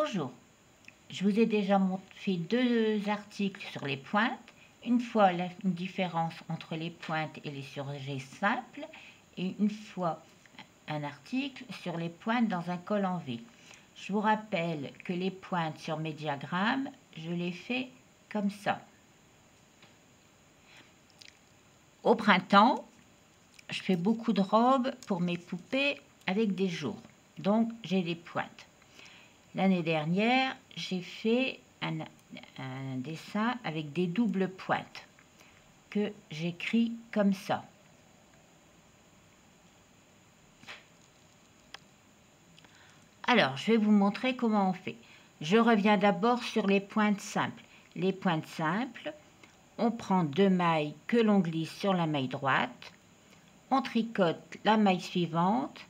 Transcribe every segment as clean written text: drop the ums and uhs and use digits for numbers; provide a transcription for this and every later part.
Bonjour, je vous ai déjà fait deux articles sur les pointes. Une fois la différence entre les pointes et les surjets simples et une fois un article sur les pointes dans un col en V. Je vous rappelle que les pointes sur mes diagrammes, je les fais comme ça. Au printemps, je fais beaucoup de robes pour mes poupées avec des jours, donc j'ai des pointes. L'année dernière, j'ai fait un dessin avec des doubles pointes que j'écris comme ça. Alors, je vais vous montrer comment on fait. Je reviens d'abord sur les pointes simples. Les pointes simples, on prend deux mailles que l'on glisse sur la maille droite, on tricote la maille suivante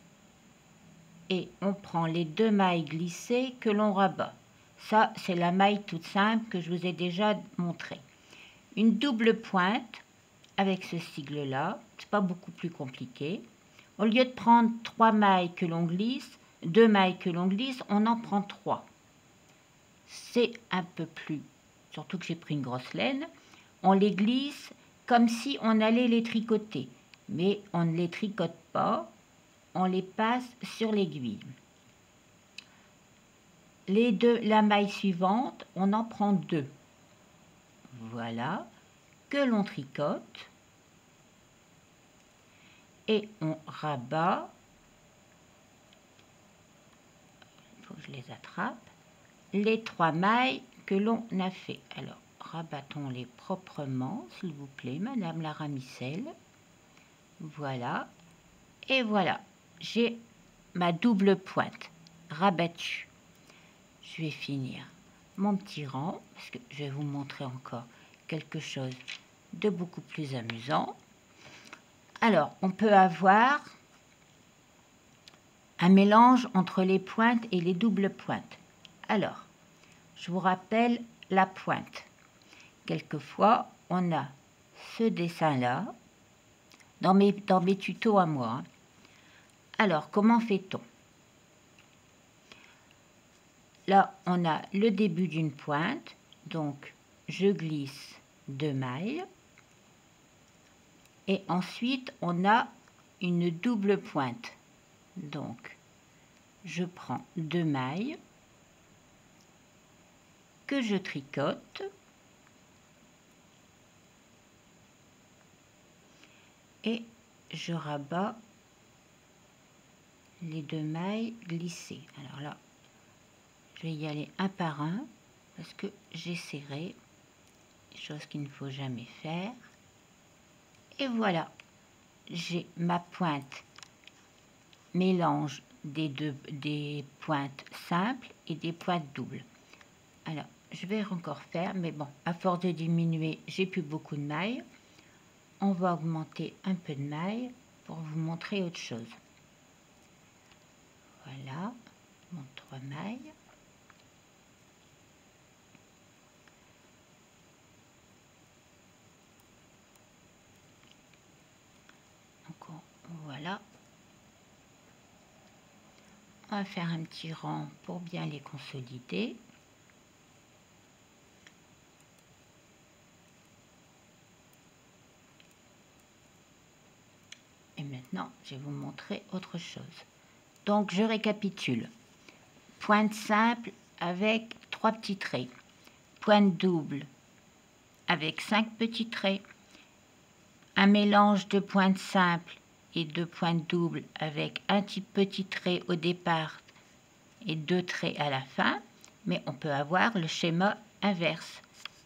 et on prend les deux mailles glissées que l'on rabat. Ça, c'est la maille toute simple que je vous ai déjà montrée. Une double pointe avec ce sigle-là, c'est pas beaucoup plus compliqué. Au lieu de prendre trois mailles que l'on glisse, deux mailles que l'on glisse, on en prend trois. C'est un peu plus, surtout que j'ai pris une grosse laine. On les glisse comme si on allait les tricoter, mais on ne les tricote pas, on les passe sur l'aiguille. La maille suivante, on en prend deux. Voilà, que l'on tricote et on rabat. Il faut que je les attrape. Les trois mailles que l'on a fait. Alors, rabattons-les proprement, s'il vous plaît, Madame la Ramicelle. Voilà. Et voilà, j'ai ma double pointe rabattue. Je vais finir mon petit rang, parce que je vais vous montrer encore quelque chose de beaucoup plus amusant. Alors, on peut avoir un mélange entre les pointes et les doubles pointes. Alors, je vous rappelle la pointe. Quelquefois, on a ce dessin-là dans mes tutos à moi. Alors, comment fait-on? Là, on a le début d'une pointe, donc je glisse deux mailles. Et ensuite, on a une double pointe. Donc, je prends deux mailles que je tricote et je rabats les deux mailles glissées. Alors là, je vais y aller un par un parce que j'ai serré, chose qu'il ne faut jamais faire. Et voilà, j'ai ma pointe mélange des pointes simples et des pointes doubles. Alors, je vais encore faire, mais bon, à force de diminuer, j'ai plus beaucoup de mailles. On va augmenter un peu de mailles pour vous montrer autre chose. Voilà, mon trois mailles. Donc, voilà. On va faire un petit rang pour bien les consolider. Et maintenant, je vais vous montrer autre chose. Donc, je récapitule. Pointe simple avec 3 petits traits. Pointe double avec 5 petits traits. Un mélange de pointes simples et de pointes doubles avec un petit trait au départ et 2 traits à la fin. Mais on peut avoir le schéma inverse.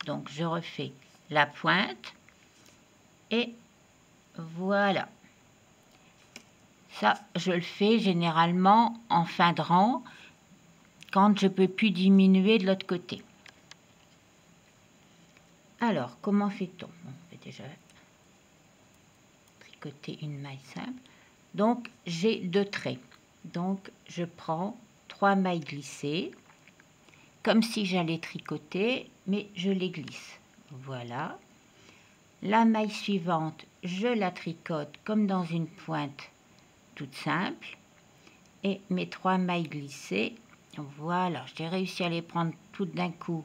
Donc, je refais la pointe et voilà. Ça, je le fais généralement en fin de rang, quand je ne peux plus diminuer de l'autre côté. Alors, comment fait-on? On peut déjà tricoter une maille simple. Donc, j'ai 2 traits. Donc, je prends 3 mailles glissées, comme si j'allais tricoter, mais je les glisse. Voilà. La maille suivante, je la tricote comme dans une pointe toute simple et mes 3 mailles glissées, Voilà, j'ai réussi à les prendre toutes d'un coup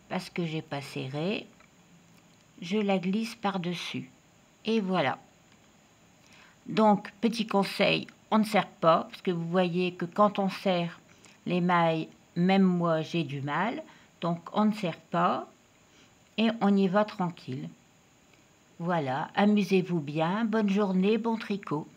parce que j'ai pas serré. Je la glisse par-dessus. Et voilà. Donc, petit conseil, on ne serre pas, parce que vous voyez que quand on serre les mailles, même moi j'ai du mal. Donc on ne serre pas et on y va tranquille. Voilà, amusez-vous bien, bonne journée, bon tricot.